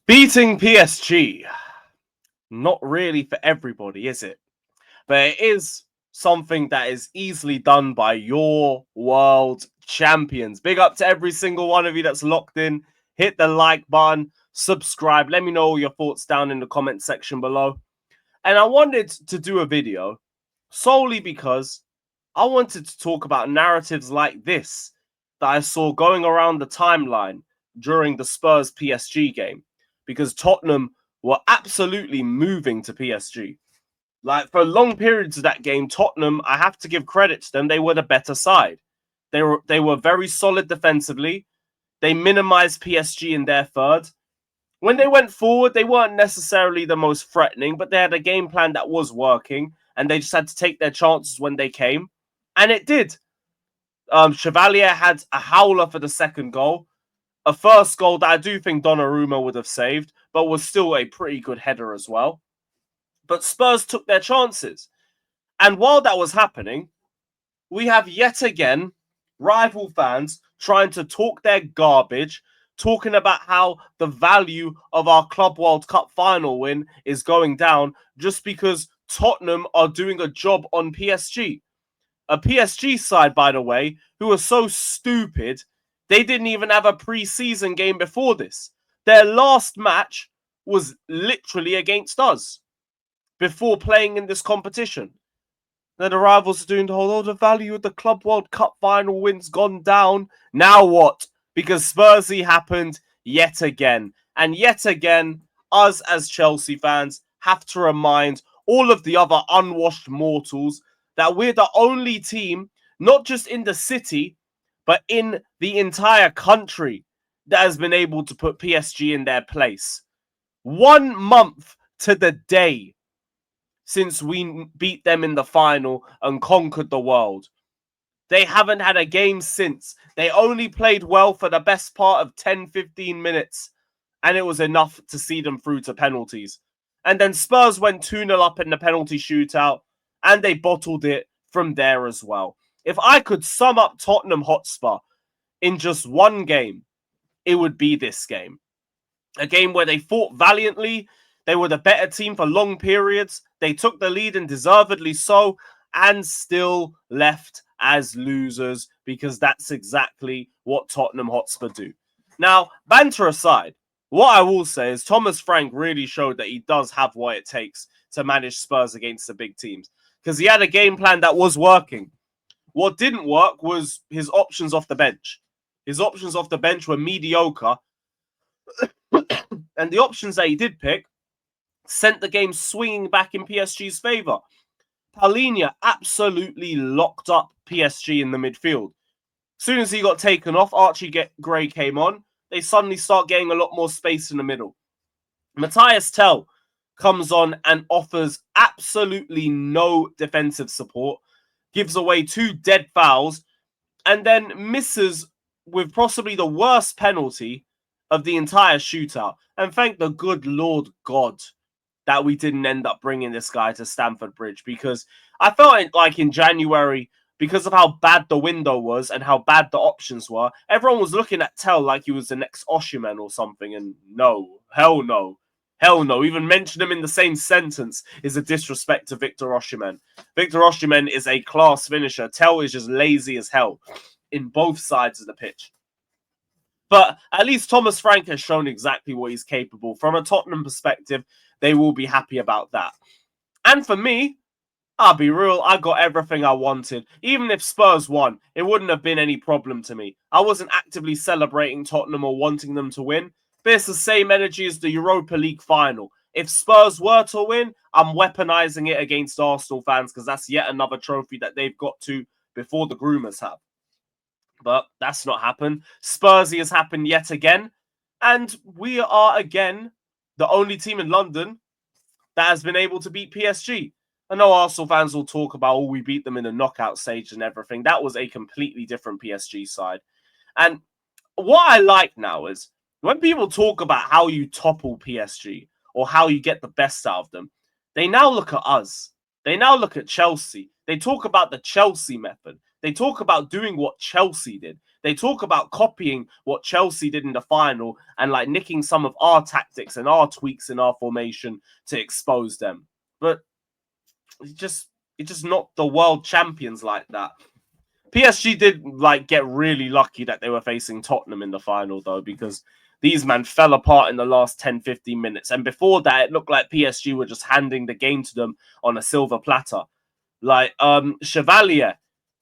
Beating PSG, not really for everybody, is it? But it is something that is easily done by your world champions. Big up to every single one of you that's locked in. Hit the like button, subscribe. Let me know all your thoughts down in the comment section below. And I wanted to do a video solely because I wanted to talk about narratives like this that I saw going around the timeline during the Spurs PSG game, because Tottenham were absolutely moving to PSG. Like, for long periods of that game, Tottenham, I have to give credit to them, they were the better side. They were very solid defensively. They minimized PSG in their third. When they went forward, they weren't necessarily the most threatening, but they had a game plan that was working, and they just had to take their chances when they came. And it did. Chevalier had a howler for the second goal. A first goal that I do think Donnarumma would have saved, but was still a pretty good header as well. But Spurs took their chances. And while that was happening, we have yet again rival fans trying to talk their garbage, talking about how the value of our Club World Cup final win is going down just because Tottenham are doing a job on PSG. A PSG side, by the way, who are so stupid, they didn't even have a pre-season game before this. Their last match was literally against us before playing in this competition. Then the rivals are doing the whole, the value of the Club World Cup final win's gone down. Now what? Because Spursy happened yet again. And yet again, us as Chelsea fans have to remind all of the other unwashed mortals that we're the only team, not just in the city, but in the entire country, that has been able to put PSG in their place. 1 month to the day since we beat them in the final and conquered the world. They haven't had a game since. They only played well for the best part of 10-15 minutes, and it was enough to see them through to penalties. And then Spurs went 2-0 up in the penalty shootout, and they bottled it from there as well. If I could sum up Tottenham Hotspur in just one game, it would be this game. A game where they fought valiantly. They were the better team for long periods. They took the lead, and deservedly so, and still left as losers, because that's exactly what Tottenham Hotspur do. Now, banter aside, what I will say is Thomas Frank really showed that he does have what it takes to manage Spurs against the big teams, because he had a game plan that was working. What didn't work was his options off the bench. His options off the bench were mediocre, and the options that he did pick sent the game swinging back in PSG's favour. Paulinho absolutely locked up PSG in the midfield. As soon as he got taken off, Archie Gray came on. They suddenly start getting a lot more space in the middle. Matthias Tell comes on and offers absolutely no defensive support, gives away 2 dead fouls, and then misses with possibly the worst penalty of the entire shootout. And thank the good Lord God that we didn't end up bringing this guy to Stamford Bridge, because I felt like in January, because of how bad the window was and how bad the options were, everyone was looking at Tell like he was the next Osimhen or something, and no, hell no. Hell no. Even mention him in the same sentence is a disrespect to Victor Osimhen. Victor Osimhen is a class finisher. Tell is just lazy as hell in both sides of the pitch. But at least Thomas Frank has shown exactly what he's capable. From a Tottenham perspective, they will be happy about that. And for me, I'll be real, I got everything I wanted. Even if Spurs won, it wouldn't have been any problem to me. I wasn't actively celebrating Tottenham or wanting them to win, but it's the same energy as the Europa League final. If Spurs were to win, I'm weaponizing it against Arsenal fans, because that's yet another trophy that they've got to before the groomers have. But that's not happened. Spursy has happened yet again. And we are again the only team in London that has been able to beat PSG. I know Arsenal fans will talk about, oh, we beat them in the knockout stage and everything. That was a completely different PSG side. And what I like now is when people talk about how you topple PSG or how you get the best out of them, they now look at us. They now look at Chelsea. They talk about the Chelsea method. They talk about doing what Chelsea did. they talk about copying what Chelsea did in the final and like nicking some of our tactics and our tweaks in our formation to expose them. But it's just not the world champions like that. PSG did like get really lucky that they were facing Tottenham in the final though, because these men fell apart in the last 10-15 minutes. And before that, it looked like PSG were just handing the game to them on a silver platter. Like Chevalier,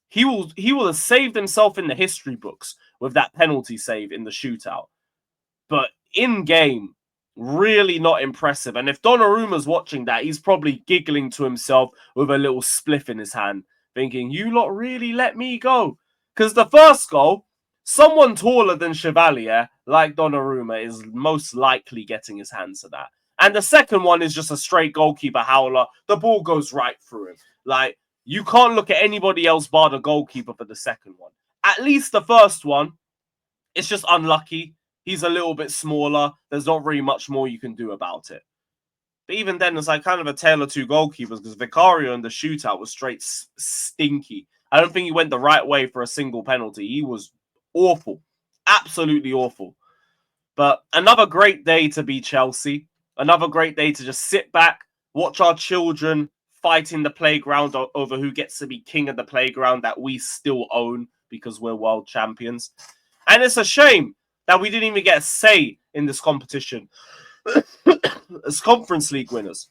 he will have saved himself in the history books with that penalty save in the shootout. But in game, really not impressive. And if Donnarumma's watching that, he's probably giggling to himself with a little spliff in his hand, thinking, you lot really let me go. Because the first goal, someone taller than Chevalier, like Donnarumma, is most likely getting his hands to that. And the second one is just a straight goalkeeper howler. The ball goes right through him. Like, you can't look at anybody else bar the goalkeeper for the second one. At least the first one, it's just unlucky. He's a little bit smaller. There's not really much more you can do about it. But even then, it's like kind of a tale of two goalkeepers, because Vicario in the shootout was straight stinky. I don't think he went the right way for a single penalty. He was awful. Absolutely awful. But another great day to be Chelsea. Another great day to just sit back, watch our children fight in the playground over who gets to be king of the playground that we still own because we're world champions. And it's a shame that we didn't even get a say in this competition as Conference League winners.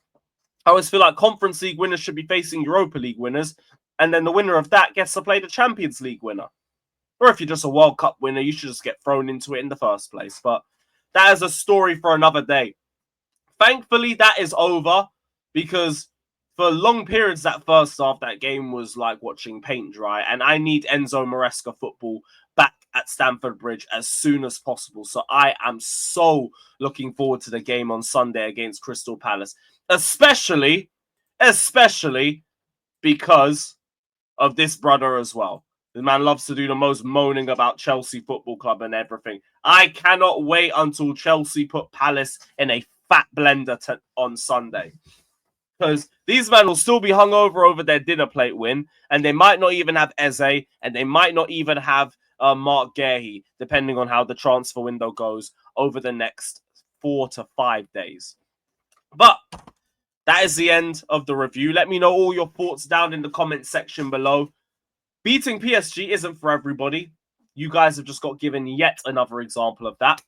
I always feel like Conference League winners should be facing Europa League winners, and then the winner of that gets to play the Champions League winner. Or if you're just a World Cup winner, you should just get thrown into it in the first place. But that is a story for another day. Thankfully, that is over, because for long periods that first half, that game was like watching paint dry, and I need Enzo Maresca football back at Stamford Bridge as soon as possible. So I am so looking forward to the game on Sunday against Crystal Palace, especially because of this brother as well. The man loves to do the most moaning about Chelsea Football Club and everything. I cannot wait until Chelsea put Palace in a fat blender on Sunday. Because these men will still be hungover over their dinner plate win, and they might not even have Eze, and they might not even have Mark Guehi, depending on how the transfer window goes over the next 4 to 5 days. But that is the end of the review. Let me know all your thoughts down in the comment section below. Beating PSG isn't for everybody. You guys have just got given yet another example of that.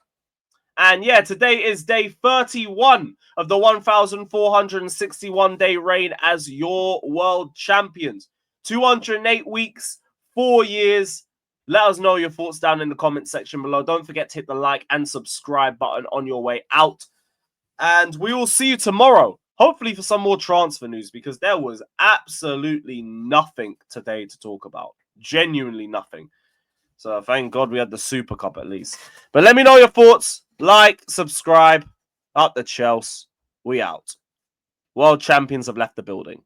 And yeah, today is day 31 of the 1,461-day reign as your world champions. 208 weeks, 4 years. Let us know your thoughts down in the comment section below. Don't forget to hit the like and subscribe button on your way out. And we will see you tomorrow, hopefully for some more transfer news, because there was absolutely nothing today to talk about. Genuinely nothing. So thank God we had the Super Cup at least. But let me know your thoughts. Like, subscribe. Up the Chelsea. We out. World champions have left the building.